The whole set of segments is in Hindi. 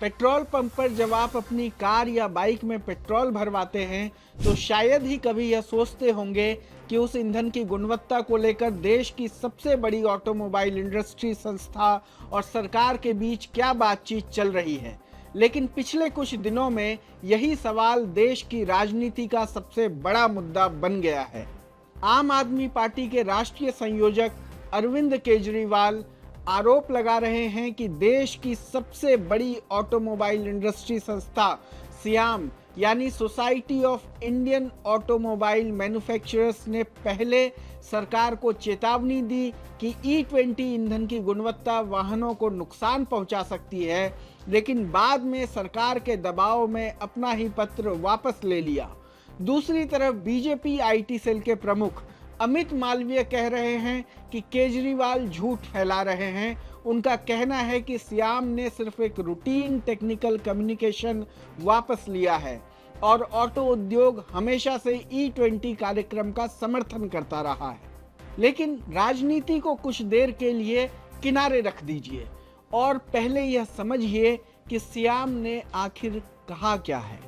पेट्रोल पंप पर जब आप अपनी कार या बाइक में पेट्रोल भरवाते हैं तो शायद ही कभी यह सोचते होंगे कि उस ईंधन की गुणवत्ता को लेकर देश की सबसे बड़ी ऑटोमोबाइल इंडस्ट्री संस्था और सरकार के बीच क्या बातचीत चल रही है। लेकिन पिछले कुछ दिनों में यही सवाल देश की राजनीति का सबसे बड़ा मुद्दा बन गया है। आम आदमी पार्टी के राष्ट्रीय संयोजक अरविंद केजरीवाल आरोप लगा रहे हैं कि देश की सबसे बड़ी ऑटोमोबाइल इंडस्ट्री संस्था सियाम यानी society of Indian automobile manufacturers ने पहले सरकार को चेतावनी दी कि E20 ईंधन की गुणवत्ता वाहनों को नुकसान पहुंचा सकती है, लेकिन बाद में सरकार के दबाव में अपना ही पत्र वापस ले लिया। दूसरी तरफ बीजेपी IT सेल के प्रमुख अमित मालवीय कह रहे हैं कि केजरीवाल झूठ फैला रहे हैं। उनका कहना है कि सियाम ने सिर्फ एक रूटीन टेक्निकल कम्युनिकेशन वापस लिया है और ऑटो उद्योग हमेशा से E20 कार्यक्रम का समर्थन करता रहा है। लेकिन राजनीति को कुछ देर के लिए किनारे रख दीजिए और पहले यह समझिए कि सियाम ने आखिर कहा क्या है।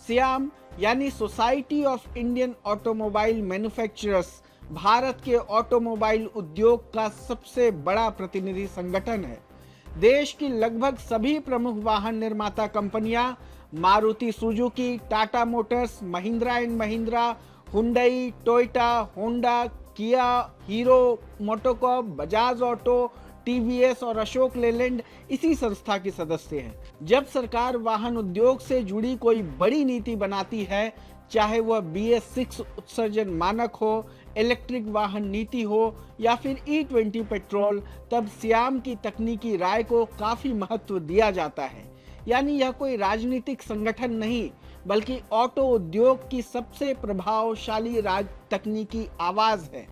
सियाम यानी society of Indian automobile manufacturers Bharat के ऑटोमोबाइल उद्योग का सबसे बड़ा प्रतिनिधि संगठन है। देश की लगभग सभी प्रमुख वाहन निर्माता कंपनियां Maruti Suzuki, Tata Motors, Mahindra and Mahindra, Hyundai, Toyota, Honda, Kia, Hero MotoCorp, Bajaj Auto, TVS और अशोक लेलैंड इसी संस्था की सदस्य हैं। जब सरकार वाहन उद्योग से जुड़ी कोई बड़ी नीति बनाती है, चाहे वह BS6 उत्सर्जन मानक हो, इलेक्ट्रिक वाहन नीति हो या फिर E20 पेट्रोल, तब सियाम की तकनीकी राय को काफी महत्व दिया जाता है। यानी यह कोई राजनीतिक संगठन नहीं, बल्कि ऑटो उद्योग की सबसे प्रभावशाली तकनीकी आवाज है।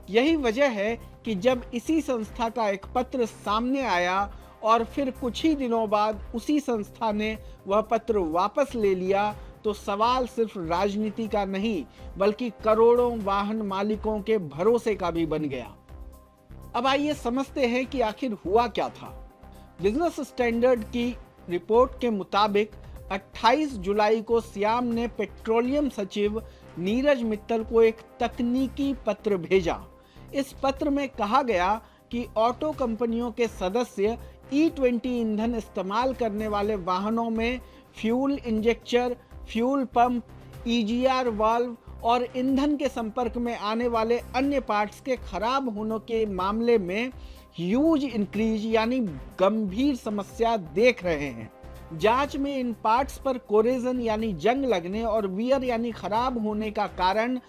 यही वजह है कि जब इसी संस्था का एक पत्र सामने आया और फिर कुछ ही दिनों बाद उसी संस्था ने वह पत्र वापस ले लिया, तो सवाल सिर्फ राजनीति का नहीं बल्कि करोड़ों वाहन मालिकों के भरोसे का भी बन गया। अब आइए समझते हैं कि आखिर हुआ क्या था। बिजनेस स्टैंडर्ड की रिपोर्ट के मुताबिक 28 जुलाई को सियाम ने पेट्रोलियम सचिव नीरज मित्तल को एक तकनीकी पत्र भेजा। इस पत्र में कहा गया कि ऑटो कंपनियों के सदस्य E20 ईंधन इस्तेमाल करने वाले वाहनों में fuel injector, fuel pump, EGR valve और ईंधन के संपर्क में आने वाले अन्य पार्ट्स के खराब होने के मामले में ह्यूज इंक्रीज यानी गंभीर समस्या देख रहे हैं। जांच में इन पार्ट्स पर कोरेजन यानी जंग लगने और वियर यानी खराब होने का कारण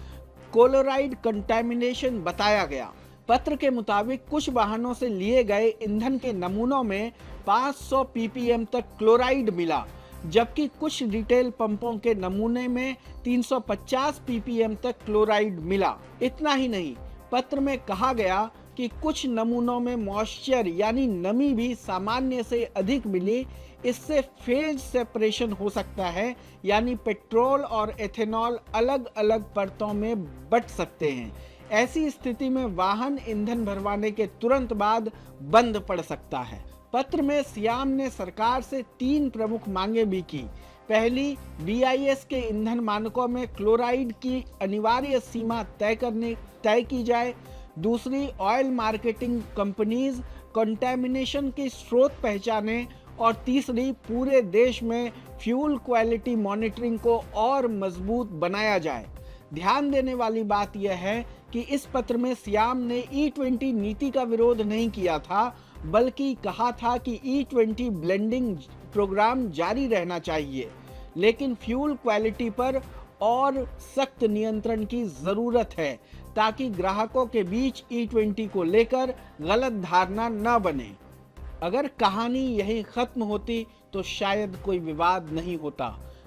क्लोराइड कंटामिनेशन बताया गया। पत्र के मुताबिक कुछ वाहनों से लिए गए ईंधन के नमूनों में 500 ppm तक क्लोराइड मिला, जबकि कुछ रिटेल पंपों के नमूने में 350 ppm तक क्लोराइड मिला। इतना ही नहीं, पत्र में कहा गया कि कुछ नमूनों में मॉइस्चर यानी नमी भी सामान्य से अधिक मिली। इससे फेज सेपरेशन हो सकता है, यानी पेट्रोल और एथेनॉल अलग अलग परतों में बंट सकते हैं। ऐसी स्थिति में वाहन ईंधन भरवाने के तुरंत बाद बंद पड़ सकता है। पत्र में सियाम ने सरकार से 3 प्रमुख मांगे भी की। पहली, BIS के ईंधन मानकों में क्लोराइड की अनिवार्य सीमा तय की जाए। दूसरी, ऑयल मार्केटिंग कंपनीज कंटामिनेशन के स्रोत पहचाने। और तीसरी, पूरे देश में फ्यूल क्वालिटी मॉनिटरिंग को और मजबूत बनाया जाए। ध्यान देने वाली बात यह है कि इस पत्र में सियाम ने E20 नीति का विरोध नहीं किया था, बल्कि कहा था कि E20 ब्लेंडिंग प्रोग्राम जारी रहना चाहिए, लेकिन फ्यूल क्वालिटी पर और सख्त नियंत्रण की जरूरत है ताकि ग्राहकों के बीच E20 को लेकर गलत धारणा न बने। अगर कहानी यहीं खत्म होती तो शायद कोई विवाद नहीं होता,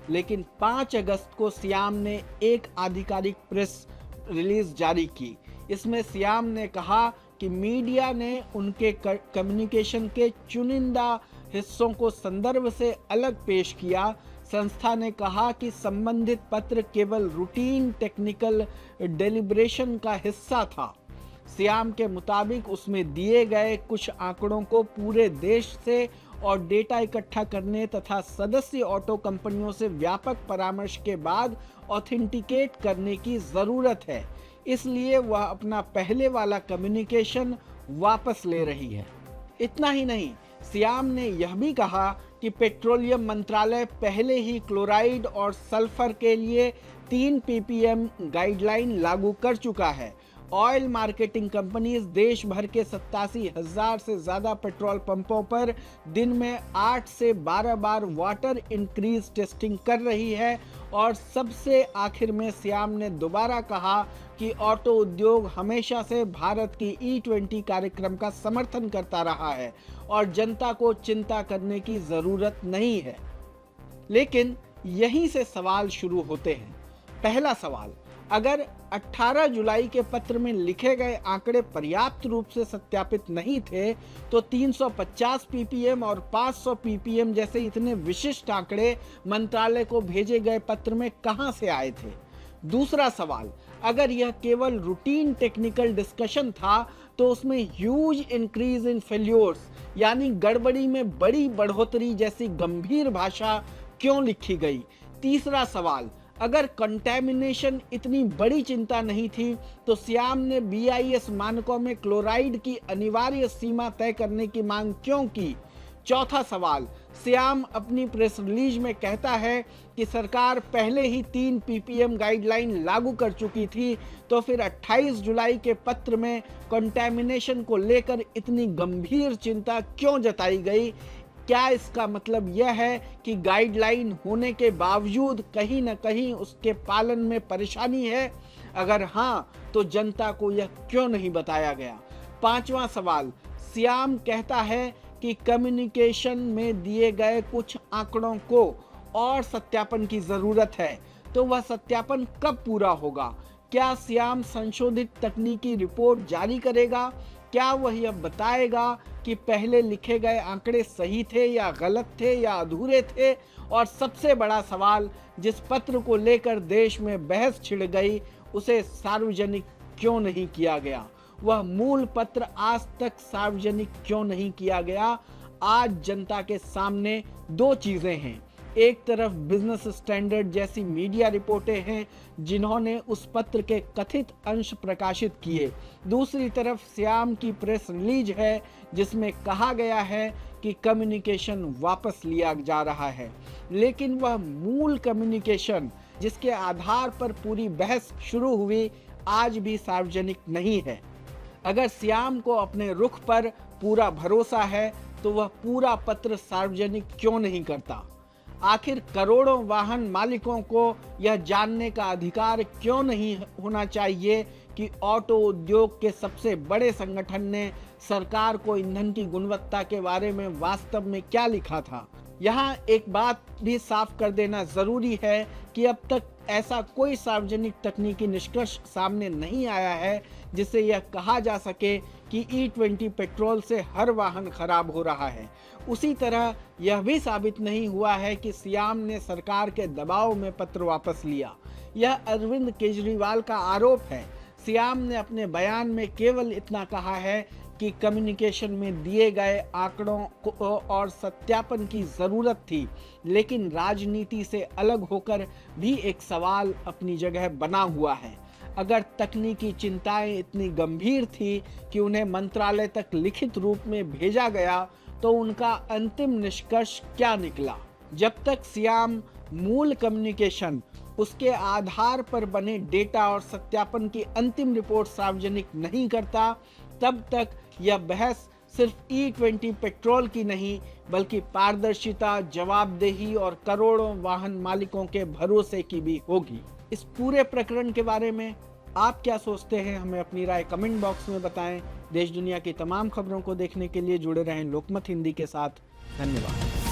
लेकिन 5 अगस्त को सियाम ने एक आधिकारिक प्रेस रिलीज जारी की। इसमें सियाम ने कहा कि मीडिया ने उनके कम्युनिकेशन के चुनिंदा हिस्सों को संदर्भ से अलग पेश किया। संस्था ने कहा कि संबंधित पत्र केवल रूटीन टेक्निकल डेलिब्रेशन का हिस्सा था। सियाम के मुताबिक उसमें दिए गए कुछ आंकड़ों को पूरे देश से और डेटा इकट्ठा करने तथा सदस्य ऑटो कंपनियों से व्यापक परामर्श के बाद ऑथेंटिकेट करने की जरूरत है। इसलिए वह अपना पहले वाला कम्युनिकेशन वापस ले रही है। इतना ही नहीं, सियाम ने यह भी कहा कि पेट्रोलियम मंत्रालय पहले ही क्लोराइड और सल्फर के लिए 3 ppm गाइडलाइन लागू कर चुका है। ऑयल मार्केटिंग कंपनीज देश भर के 87,000 से ज़्यादा पेट्रोल पंपों पर दिन में 8 से 12 बार वाटर इंक्रीज टेस्टिंग कर रही है। और सबसे आखिर में सियाम ने दोबारा कहा कि ऑटो उद्योग हमेशा से भारत की E20 कार्यक्रम का समर्थन करता रहा है और जनता को चिंता करने की ज़रूरत नहीं है। लेकिन यहीं से सवाल शुरू होते हैं। पहला सवाल, अगर 18 जुलाई के पत्र में लिखे गए आंकड़े पर्याप्त रूप से सत्यापित नहीं थे तो 350 ppm और 500 ppm जैसे इतने विशिष्ट आंकड़े मंत्रालय को भेजे गए पत्र में कहां से आए थे? दूसरा सवाल, अगर यह केवल रूटीन टेक्निकल डिस्कशन था तो उसमें ह्यूज इंक्रीज इन फेल्योर्स यानी गड़बड़ी में बड़ी बढ़ोतरी जैसी गंभीर भाषा क्यों लिखी गई? तीसरा सवाल, अगर कंटेमिनेशन इतनी बड़ी चिंता नहीं थी तो सियाम ने BIS मानकों में क्लोराइड की अनिवार्य सीमा तय करने की मांग क्यों की? चौथा सवाल, सियाम अपनी प्रेस रिलीज में कहता है कि सरकार पहले ही 3 ppm गाइडलाइन लागू कर चुकी थी, तो फिर 28 जुलाई के पत्र में कंटेमिनेशन को लेकर इतनी गंभीर चिंता क्यों जताई गई? क्या इसका मतलब यह है कि गाइडलाइन होने के बावजूद कहीं न कहीं उसके पालन में परेशानी है? अगर हाँ, तो जनता को यह क्यों नहीं बताया गया? पांचवा सवाल, सियाम कहता है कि कम्युनिकेशन में दिए गए कुछ आंकड़ों को और सत्यापन की जरूरत है, तो वह सत्यापन कब पूरा होगा? क्या सियाम संशोधित तकनीकी रिपोर्ट जारी करेगा? क्या वह यह बताएगा कि पहले लिखे गए आंकड़े सही थे या गलत थे या अधूरे थे? और सबसे बड़ा सवाल, जिस पत्र को लेकर देश में बहस छिड़ गई, उसे सार्वजनिक क्यों नहीं किया गया? वह मूल पत्र आज तक सार्वजनिक क्यों नहीं किया गया? आज जनता के सामने दो चीजें हैं। एक तरफ बिजनेस स्टैंडर्ड जैसी मीडिया रिपोर्टें हैं जिन्होंने उस पत्र के कथित अंश प्रकाशित किए। दूसरी तरफ सियाम की प्रेस रिलीज है जिसमें कहा गया है कि कम्युनिकेशन वापस लिया जा रहा है, लेकिन वह मूल कम्युनिकेशन जिसके आधार पर पूरी बहस शुरू हुई आज भी सार्वजनिक नहीं है। अगर सियाम को अपने रुख पर पूरा भरोसा है तो वह पूरा पत्र सार्वजनिक क्यों नहीं करता? आखिर करोड़ों वाहन मालिकों को यह जानने का अधिकार क्यों नहीं होना चाहिए कि ऑटो उद्योग के सबसे बड़े संगठन ने सरकार को ईंधन की गुणवत्ता के बारे में वास्तव में क्या लिखा था? यहाँ एक बात भी साफ कर देना जरूरी है कि अब तक ऐसा कोई सार्वजनिक तकनीकी निष्कर्ष सामने नहीं आया है जिससे यह कहा जा सके कि E20 पेट्रोल से हर वाहन खराब हो रहा है। उसी तरह यह भी साबित नहीं हुआ है कि सियाम ने सरकार के दबाव में पत्र वापस लिया। यह अरविंद केजरीवाल का आरोप है। सियाम ने अपने बयान में केवल इतना कहा है कि कम्युनिकेशन में दिए गए आंकड़ों को और सत्यापन की जरूरत थी, लेकिन राजनीति से अलग होकर भी एक सवाल अपनी जगह बना हुआ है। अगर तकनीकी चिंताएं इतनी गंभीर थी कि उन्हें मंत्रालय तक लिखित रूप में भेजा गया, तो उनका अंतिम निष्कर्ष क्या निकला? जब तक सियाम मूल कम्युनिकेशन, उसके आधार पर बने डेटा और सत्यापन की अंतिम रिपोर्ट सार्वजनिक नहीं करता, तब तक यह बहस सिर्फ E20 पेट्रोल की नहीं बल्कि पारदर्शिता, जवाबदेही और करोड़ों वाहन मालिकों के भरोसे की भी होगी। इस पूरे प्रकरण के बारे में आप क्या सोचते हैं? हमें अपनी राय कमेंट बॉक्स में बताएं। देश दुनिया की तमाम खबरों को देखने के लिए जुड़े रहें लोकमत हिंदी के साथ। धन्यवाद।